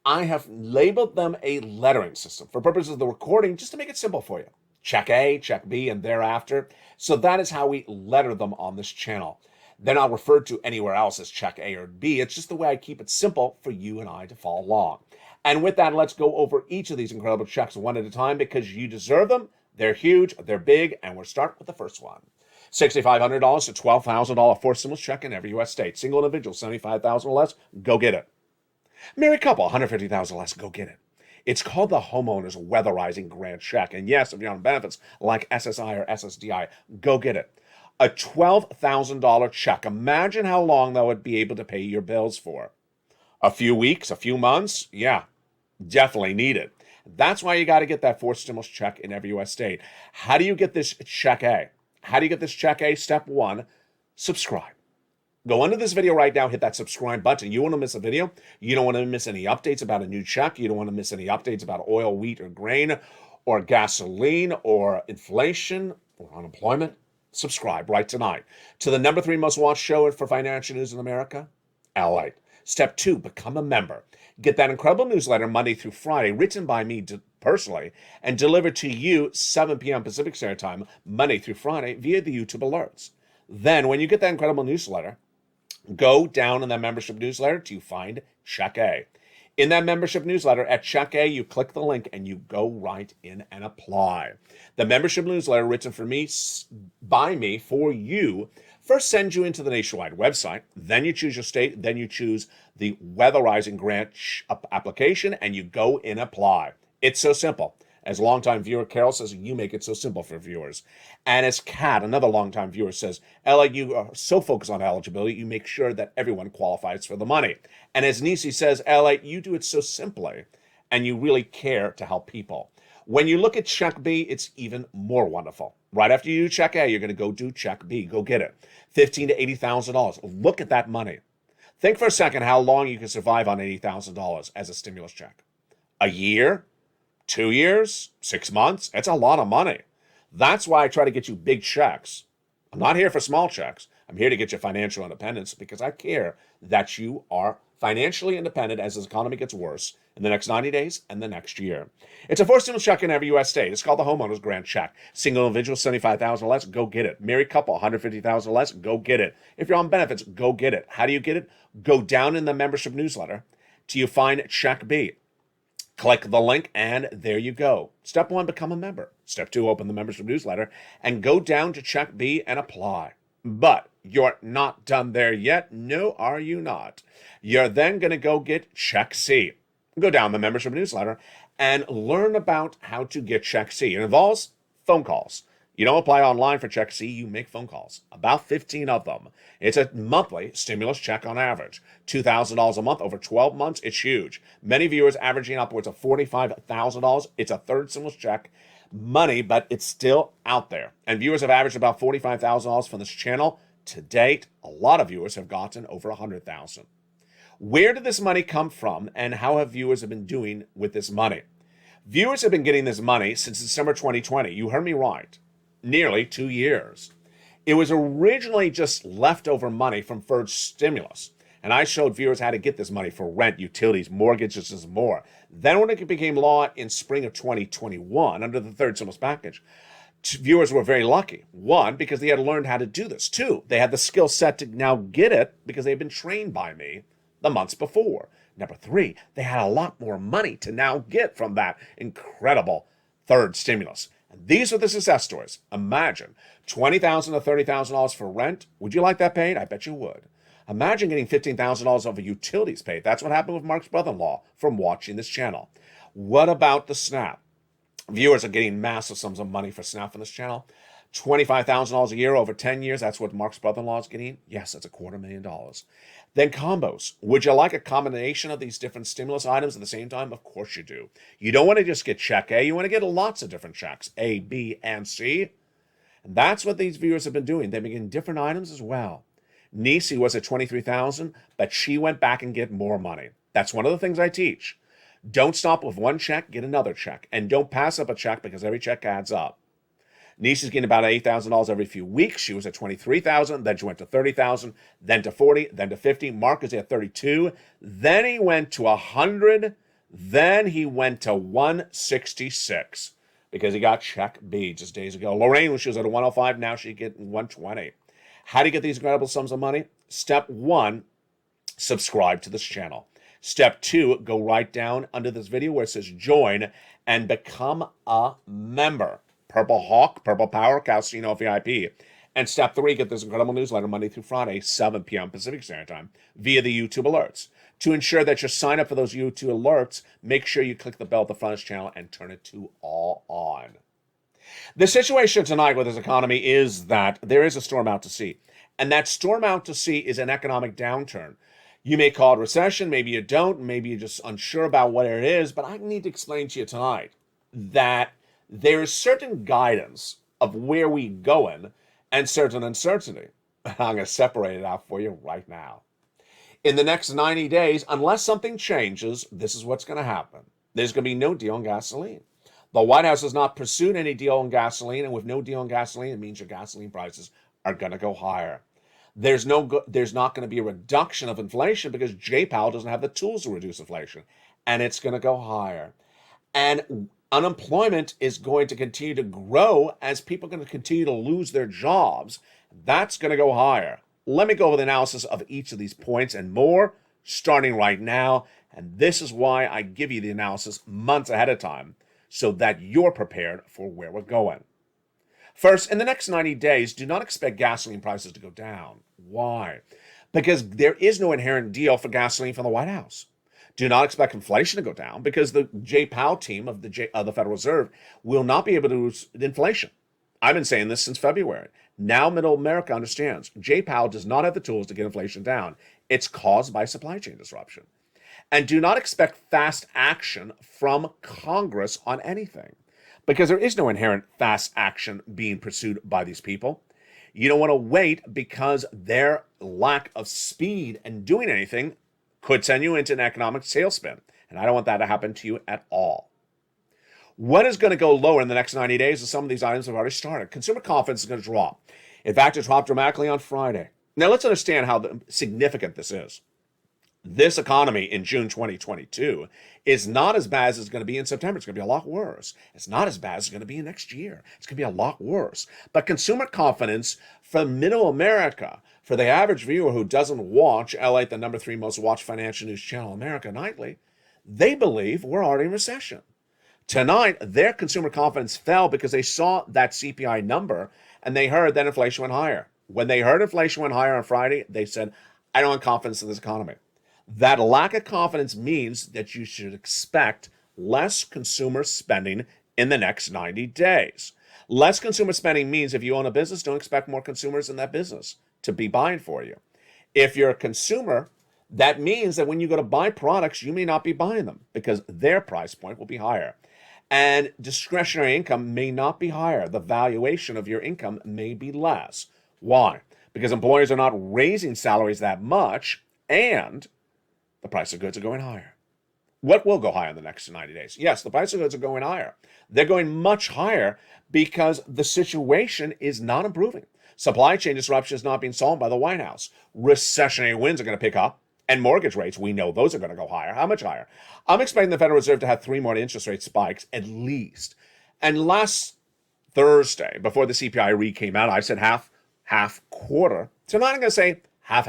B: I have labeled them a lettering system for purposes of the recording, just to make it simple for you. Check A, check B, and thereafter. So that is how we letter them on this channel. They're not referred to anywhere else as check A or B. It's just the way I keep it simple for you and I to follow along. And with that, let's go over each of these incredible checks one at a time because you deserve them. They're huge, they're big, and we'll start with the first one. $6,500 to $12,000 forced stimulus check in every U.S. state. Single individual, $75,000 or less, go get it. Married couple, $150,000 or less, go get it. It's called the Homeowners Weatherizing Grant Check. And yes, if you're on benefits like SSI or SSDI, go get it. A $12,000 check. Imagine how long that would be able to pay your bills for. A few weeks, a few months? Yeah, definitely need it. That's why you got to get that forced stimulus check in every U.S. state. How do you get this check A? How do you get this check A? Step one, subscribe. Go under this video right now, hit that subscribe button. You want to miss a video? You don't want to miss any updates about a new check. You don't want to miss any updates about oil, wheat, or grain, or gasoline, or inflation, or unemployment. Subscribe right tonight to the number 3 most watched show for financial news in America, Lalate. Step 2, become a member. Get that incredible newsletter Monday through Friday, written by me personally, and delivered to you 7 p.m. Pacific Standard Time, Monday through Friday, via the YouTube alerts. Then, when you get that incredible newsletter, go down in that membership newsletter to find Check A. In that membership newsletter at Check A, you click the link and you go right in and apply. The membership newsletter written for me, by me, for you, first sends you into the nationwide website. Then you choose your state. Then you choose the Weatherizing Grant application and you go in apply. It's so simple. As longtime viewer Carol says, you make it so simple for viewers. And as Kat, another longtime viewer, says, Ella, you are so focused on eligibility, you make sure that everyone qualifies for the money. And as Nisi says, Ella, you do it so simply, and you really care to help people. When you look at Check B, it's even more wonderful. Right after you do Check A, you're going to go do Check B. Go get it. $15,000 to $80,000. Look at that money. Think for a second how long you can survive on $80,000 as a stimulus check. A year? 2 years, 6 months, it's a lot of money. That's why I try to get you big checks. I'm not here for small checks. I'm here to get you financial independence because I care that you are financially independent as this economy gets worse in the next 90 days and the next year. It's a forced stimulus check in every U.S. state. It's called the Homeowners Grant Check. Single individual, $75,000 less, go get it. Married couple, $150,000 less, go get it. If you're on benefits, go get it. How do you get it? Go down in the membership newsletter till you find Check B. Click the link, and there you go. Step 1, become a member. Step 2, open the membership newsletter, and go down to Check B and apply. But you're not done there yet. No, are you not? You're then going to go get Check C. go down the membership newsletter and learn about how to get Check C. It involves phone calls. You don't apply online for Check C, you make phone calls, about 15 of them. It's a monthly stimulus check on average. $2,000 a month over 12 months, it's huge. Many viewers averaging upwards of $45,000. It's a third stimulus check money, but it's still out there. And viewers have averaged about $45,000 from this channel. To date, a lot of viewers have gotten over $100,000. Where did this money come from, and how have viewers been doing with this money? Viewers have been getting this money since December 2020. You heard me right. Nearly 2 years. It was originally just leftover money from first stimulus. And I showed viewers how to get this money for rent, utilities, mortgages, and more. Then when it became law in spring of 2021, under the third stimulus package, viewers were very lucky. One, because they had learned how to do this. Two, they had the skill set to now get it because they've been trained by me the months before. Number three, they had a lot more money to now get from that incredible third stimulus. And these are the success stories. Imagine $20,000 to $30,000 for rent. Would you like that paid? I bet you would. Imagine getting $15,000 over utilities paid. That's what happened with Mark's brother-in-law from watching this channel. What about the SNAP? Viewers are getting massive sums of money for SNAP on this channel. $25,000 a year over 10 years. That's what Mark's brother-in-law is getting. Yes, that's $250,000. Then combos. Would you like a combination of these different stimulus items at the same time? Of course you do. You don't want to just get check A. You want to get lots of different checks, A, B, and C. And that's what these viewers have been doing. They've been getting different items as well. Nisi was at $23,000, but she went back and get more money. That's one of the things I teach. Don't stop with one check, get another check. And don't pass up a check because every check adds up. Nisi's getting about $8,000 every few weeks. She was at $23,000, then she went to $30,000, then to $40,000, then to $50,000. Mark is at $32,000. Then he went to $100,000. Then he went to $166,000 because he got check B just days ago. Lorraine, when she was at $105,000, now she's getting $120,000. How do you get these incredible sums of money? Step one, subscribe to this channel. Step two, go right down under this video where it says join and become a member. Purple Hawk, Purple Power, Calcino VIP. And step three, get this incredible newsletter Monday through Friday, 7 p.m. Pacific Standard Time via the YouTube alerts. To ensure that you sign up for those YouTube alerts, make sure you click the bell at the front of this channel and turn it to all on. The situation tonight with this economy is that there is a storm out to sea. And that storm out to sea is an economic downturn. You may call it recession, maybe you don't, maybe you're just unsure about what it is, but I need to explain to you tonight that there is certain guidance of where we going and certain uncertainty. I'm going to separate it out for you right now. In the next 90 days, unless something changes, this is what's going to happen. There's going to be no deal on gasoline. The White House has not pursued any deal on gasoline, and with no deal on gasoline, it means your gasoline prices are going to go higher. There's not going to be a reduction of inflation because Jay Powell doesn't have the tools to reduce inflation, and it's going to go higher. And unemployment is going to continue to grow as people are going to continue to lose their jobs. That's going to go higher. Let me go over the analysis of each of these points and more, starting right now. And this is why I give you the analysis months ahead of time, so that you're prepared for where we're going. First, in the next 90 days, do not expect gasoline prices to go down. Why? Because there is no inherent deal for gasoline from the White House. Do not expect inflation to go down because the Jay Powell team of the Federal Reserve will not be able to reduce inflation. I've been saying this since February. Now middle America understands Jay Powell does not have the tools to get inflation down. It's caused by supply chain disruption. And do not expect fast action from Congress on anything, because there is no inherent fast action being pursued by these people. You don't want to wait because their lack of speed and doing anything could send you into an economic tailspin. And I don't want that to happen to you at all. What is going to go lower in the next 90 days is some of these items have already started. Consumer confidence is going to drop. In fact, it dropped dramatically on Friday. Now let's understand how significant this is. This economy in June 2022 is not as bad as it's going to be in September. It's going to be a lot worse. It's not as bad as it's going to be next year. It's going to be a lot worse. But consumer confidence for middle America, for the average viewer who doesn't watch Lalate, the number 3 most watched financial news channel in America nightly, they believe we're already in recession. Tonight, their consumer confidence fell because they saw that CPI number and they heard that inflation went higher. When they heard inflation went higher on Friday, they said, I don't have confidence in this economy. That lack of confidence means that you should expect less consumer spending in the next 90 days. Less consumer spending means if you own a business, don't expect more consumers in that business to be buying for you. If you're a consumer, that means that when you go to buy products, you may not be buying them because their price point will be higher. And discretionary income may not be higher. The valuation of your income may be less. Why? Because employers are not raising salaries that much, and the price of goods are going higher. What will go higher in the next 90 days? Yes, the price of goods are going higher. They're going much higher because the situation is not improving. Supply chain disruption is not being solved by the White House. Recessionary winds are going to pick up, and mortgage rates, we know those are going to go higher. How much higher? I'm expecting the Federal Reserve to have 3 more interest rate spikes at least. And last Thursday, before the CPI read came out, I said half, quarter. So I'm not going to say half.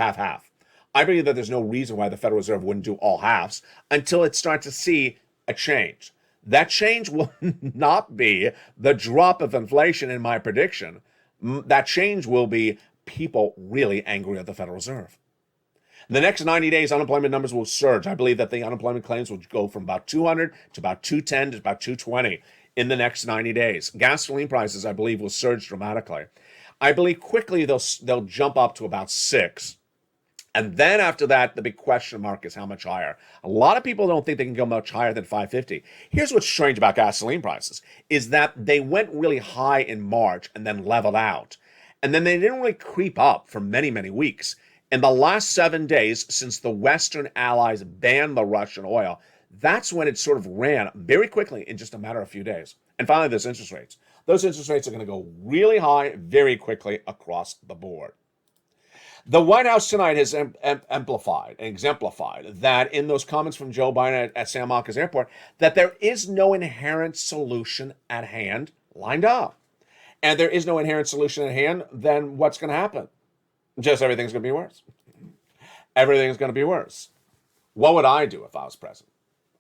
B: I believe that there's no reason why the Federal Reserve wouldn't do all halves until it starts to see a change. That change will not be the drop of inflation in my prediction. That change will be people really angry at the Federal Reserve. The next 90 days, unemployment numbers will surge. I believe that the unemployment claims will go from about 200 to about 210 to about 220 in the next 90 days. Gasoline prices, I believe, will surge dramatically. I believe quickly they'll jump up to about 6. And then after that, the big question mark is how much higher. A lot of people don't think they can go much higher than 550. Here's what's strange about gasoline prices is that they went really high in March and then leveled out. And then they didn't really creep up for many, many weeks. In the last 7 days, since the Western allies banned the Russian oil, that's when it sort of ran very quickly in just a matter of a few days. And finally, there's interest rates. Those interest rates are going to go really high very quickly across the board. The White House tonight has exemplified that in those comments from Joe Biden at San Marcos Airport, that there is no inherent solution at hand lined up. And there is no inherent solution at hand, then what's going to happen? Just everything's going to be worse. Everything's going to be worse. What would I do if I was president?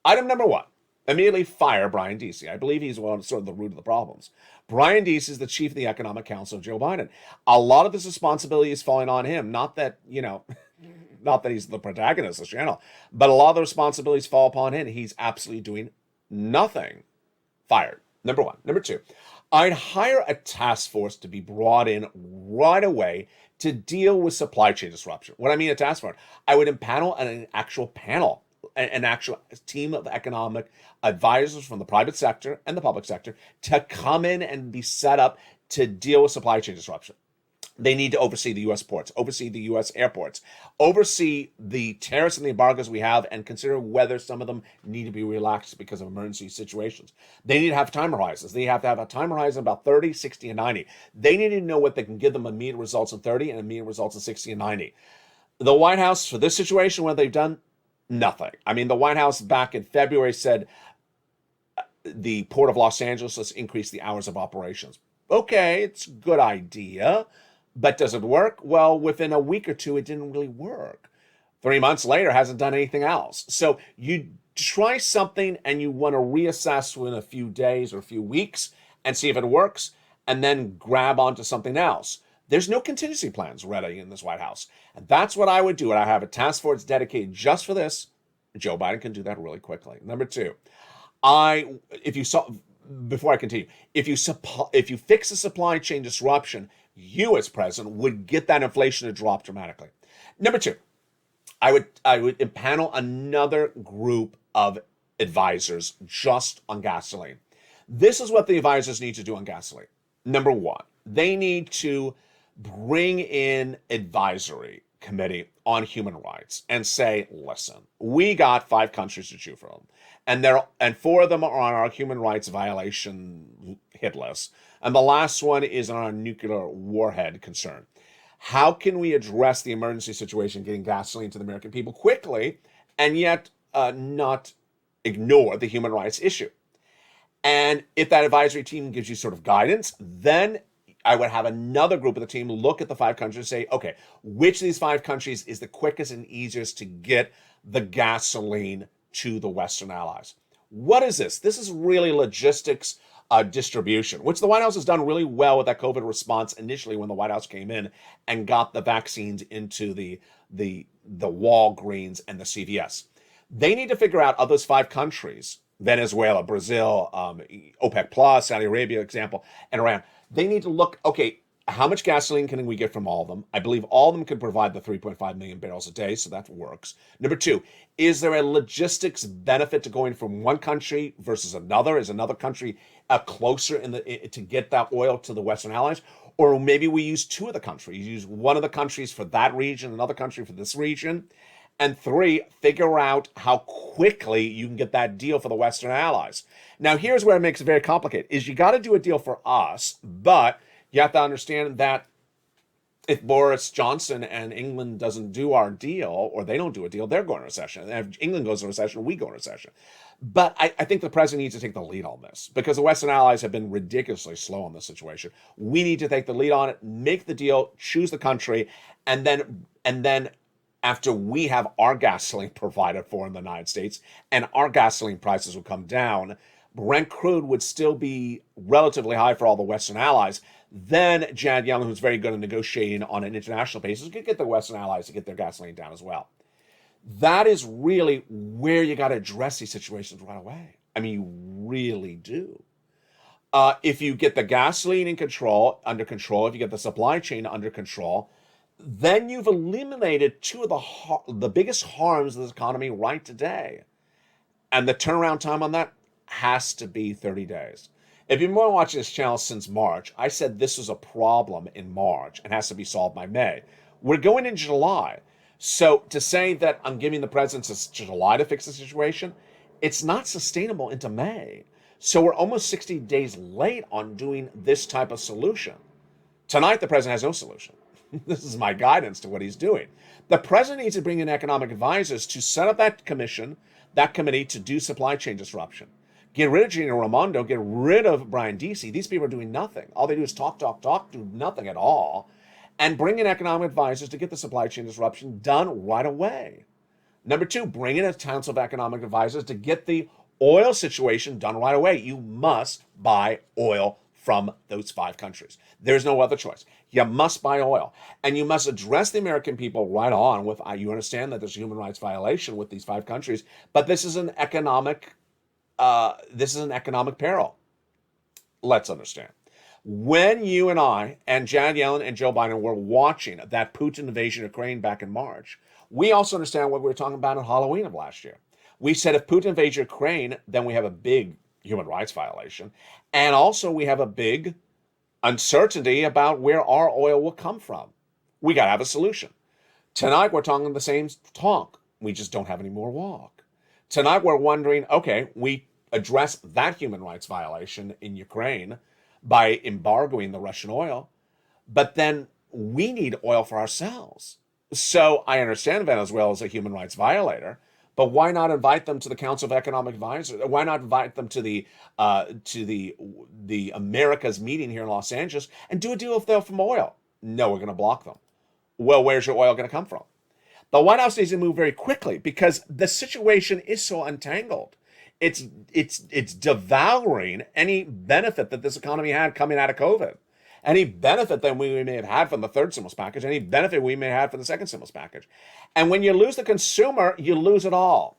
B: Item number 1, immediately fire Brian Deese. I believe he's sort of the root of the problems. Brian Deese is the chief of the Economic Council of Joe Biden. A lot of this responsibility is falling on him. Not that he's the protagonist of the channel, but a lot of the responsibilities fall upon him. He's absolutely doing nothing. Fired. Number 1. Number 2, I'd hire a task force to be brought in right away to deal with supply chain disruption. What I mean a task force, I would impanel an actual panel, an actual team of economic advisors from the private sector and the public sector to come in and be set up to deal with supply chain disruption. They need to oversee the U.S. ports, oversee the U.S. airports, oversee the tariffs and the embargoes we have, and consider whether some of them need to be relaxed because of emergency situations. They need to have time horizons. They have to have a time horizon about 30, 60, and 90. They need to know what they can give them immediate results in 30 and immediate results in 60 and 90. The White House, for this situation, what they've done, nothing. I mean, the White House back in February said the Port of Los Angeles, let's increase the hours of operations. Okay, it's a good idea. But does it work? Well, within a week or two, it didn't really work. 3 months later, hasn't done anything else. So you try something and you want to reassess within a few days or a few weeks and see if it works, and then grab onto something else. There's no contingency plans ready in this White House. And that's what I would do. And I have a task force dedicated just for this. Joe Biden can do that really quickly. Number 2, before I continue, if you fix the supply chain disruption, you as president would get that inflation to drop dramatically. Number 2, I would impanel another group of advisors just on gasoline. This is what the advisors need to do on gasoline. Number 1, they need to bring in advisory committee on human rights and say, listen, we got 5 countries to choose from, and 4 of them are on our human rights violation hit list, and the last one is on our nuclear warhead concern. How can we address the emergency situation, getting gasoline to the American people quickly, and yet not ignore the human rights issue? And if that advisory team gives you sort of guidance, then I would have another group of the team look at the 5 countries and say, okay, which of these 5 countries is the quickest and easiest to get the gasoline to the Western allies? What is this? This is really logistics distribution, which the White House has done really well with that COVID response initially when the White House came in and got the vaccines into the Walgreens and the CVS. They need to figure out of those 5 countries, Venezuela, Brazil, OPEC Plus, Saudi Arabia, example, and Iran. They need to look, okay, how much gasoline can we get from all of them? I believe all of them can provide the 3.5 million barrels a day, so that works. Number 2, is there a logistics benefit to going from one country versus another? Is another country closer to get that oil to the Western Allies? Or maybe we use 2 of the countries. Use one of the countries for that region, another country for this region. And 3, figure out how quickly you can get that deal for the Western Allies. Now, here's where it makes it very complicated, is you got to do a deal for us, but you have to understand that if Boris Johnson and England doesn't do our deal, or they don't do a deal, they're going to recession. And if England goes into recession, we go into recession. But I think the president needs to take the lead on this because the Western Allies have been ridiculously slow on this situation. We need to take the lead on it, make the deal, choose the country, and then after we have our gasoline provided for in the United States and our gasoline prices will come down, Brent crude would still be relatively high for all the Western Allies. Then Janet Yellen, who's very good at negotiating on an international basis, could get the Western Allies to get their gasoline down as well. That is really where you got to address these situations right away. I mean, you really do. If you get the gasoline under control, if you get the supply chain under control, then you've eliminated 2 of the biggest harms of this economy right today. And the turnaround time on that has to be 30 days. If you've been watching this channel since March, I said this was a problem in March and has to be solved by May. We're going into July. So to say that I'm giving the president to July to fix the situation, it's not sustainable into May. So we're almost 60 days late on doing this type of solution. Tonight, the president has no solution. This is my guidance to what he's doing. The president needs to bring in economic advisors to set up that committee to do supply chain disruption. Get rid of Gina Raimondo, get rid of Brian Deasy. These people are doing nothing. All they do is talk, do nothing at all. And bring in economic advisors to get the supply chain disruption done right away. Number 2, bring in a council of economic advisors to get the oil situation done right away. You must buy oil from those 5 countries. There's no other choice. You must buy oil. And you must address the American people right on with, you understand that there's a human rights violation with these 5 countries, but this is an economic peril. Let's understand. When you and I and Janet Yellen and Joe Biden were watching that Putin invasion of Ukraine back in March, we also understand what we were talking about on Halloween of last year. We said if Putin invades Ukraine, then we have a big human rights violation. And also we have a big uncertainty about where our oil will come from. We got to have a solution. Tonight, we're talking the same talk. We just don't have any more walk. Tonight, we're wondering, okay, we address that human rights violation in Ukraine by embargoing the Russian oil, but then we need oil for ourselves. So I understand Venezuela is a human rights violator, but why not invite them to the Council of Economic Advisors? Why not invite them to the Americas meeting here in Los Angeles and do a deal with them from oil? No, we're going to block them. Well, where's your oil going to come from? The White House needs to move very quickly because the situation is so untangled. It's devouring any benefit that this economy had coming out of COVID. Any benefit that we may have had from the 3rd stimulus package, any benefit we may have from the 2nd stimulus package. And when you lose the consumer, you lose it all.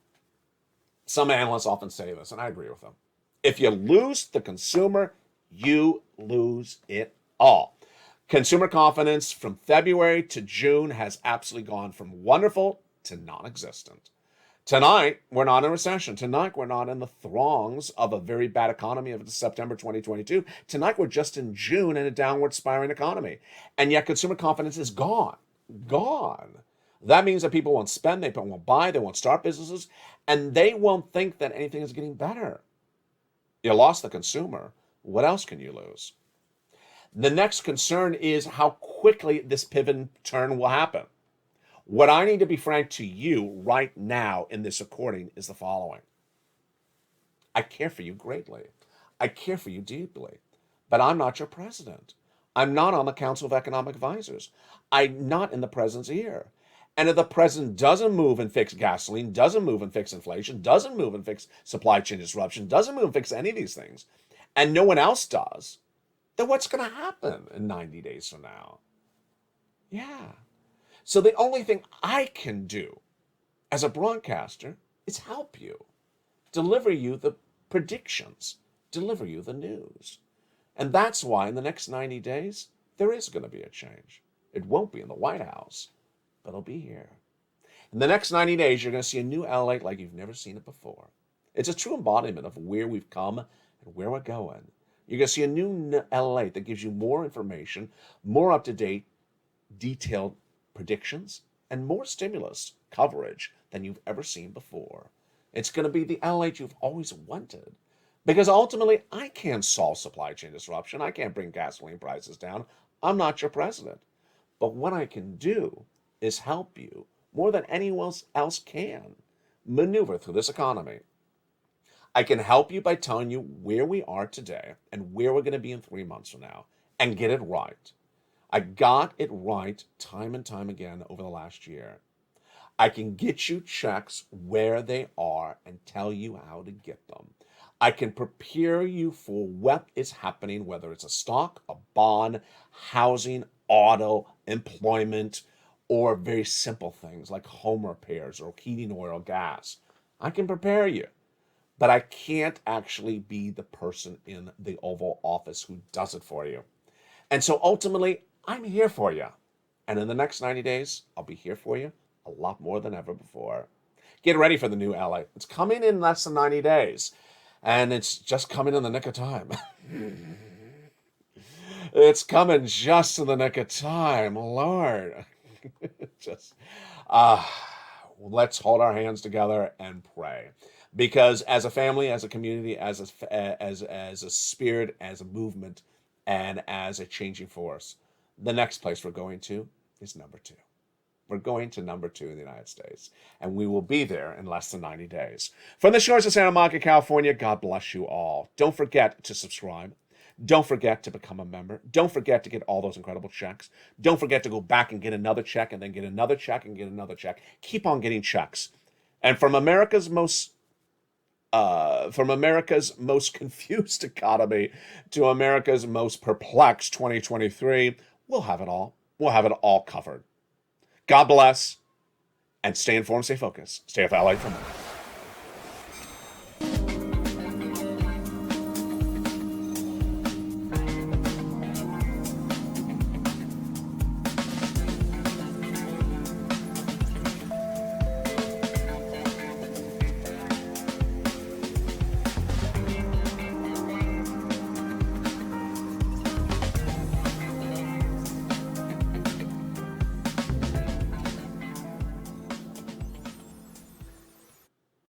B: Some analysts often say this, and I agree with them. If you lose the consumer, you lose it all. Consumer confidence from February to June has absolutely gone from wonderful to non-existent. Tonight, we're not in a recession. Tonight, we're not in the throngs of a very bad economy of September 2022. Tonight, we're just in June in a downward spiraling economy. And yet consumer confidence is gone. Gone. That means that people won't spend, they won't buy, they won't start businesses, and they won't think that anything is getting better. You lost the consumer. What else can you lose? The next concern is how quickly this pivot turn will happen. What I need to be frank to you right now in this recording is the following. I care for you greatly. I care for you deeply, but I'm not your president. I'm not on the Council of Economic Advisors. I'm not in the president's ear. And if the president doesn't move and fix gasoline, doesn't move and fix inflation, doesn't move and fix supply chain disruption, doesn't move and fix any of these things, and no one else does, then what's going to happen in 90 days from now? Yeah. So the only thing I can do as a broadcaster is help you, deliver you the predictions, deliver you the news. And that's why in the next 90 days, there is going to be a change. It won't be in the White House, but it'll be here. In the next 90 days, you're going to see a new LA like you've never seen it before. It's a true embodiment of where we've come and where we're going. You're going to see a new LA that gives you more information, more up-to-date, detailed predictions, and more stimulus coverage than you've ever seen before. It's going to be the LA you've always wanted. Because ultimately, I can't solve supply chain disruption. I can't bring gasoline prices down. I'm not your president. But what I can do is help you more than anyone else can maneuver through this economy. I can help you by telling you where we are today and where we're going to be in 3 months from now and get it right. I got it right time and time again over the last year. I can get you checks where they are and tell you how to get them. I can prepare you for what is happening, whether it's a stock, a bond, housing, auto, employment, or very simple things like home repairs or heating oil, gas. I can prepare you, but I can't actually be the person in the Oval Office who does it for you. And so ultimately, I'm here for you. And in the next 90 days, I'll be here for you a lot more than ever before. Get ready for the new LA. It's coming in less than 90 days. And it's just coming in the nick of time. It's coming just in the nick of time, Lord. Just, let's hold our hands together and pray. Because as a family, as a community, as a spirit, as a movement, and as a changing force, the next place we're going to is number 2. We're going to number 2 in the United States, and we will be there in less than 90 days. From the shores of Santa Monica, California, God bless you all. Don't forget to subscribe. Don't forget to become a member. Don't forget to get all those incredible checks. Don't forget to go back and get another check and then get another check and get another check. Keep on getting checks. And from America's most confused economy to America's most perplexed 2023, we'll have it all. We'll have it all covered. God bless, and stay informed, stay focused, stay off LA for more.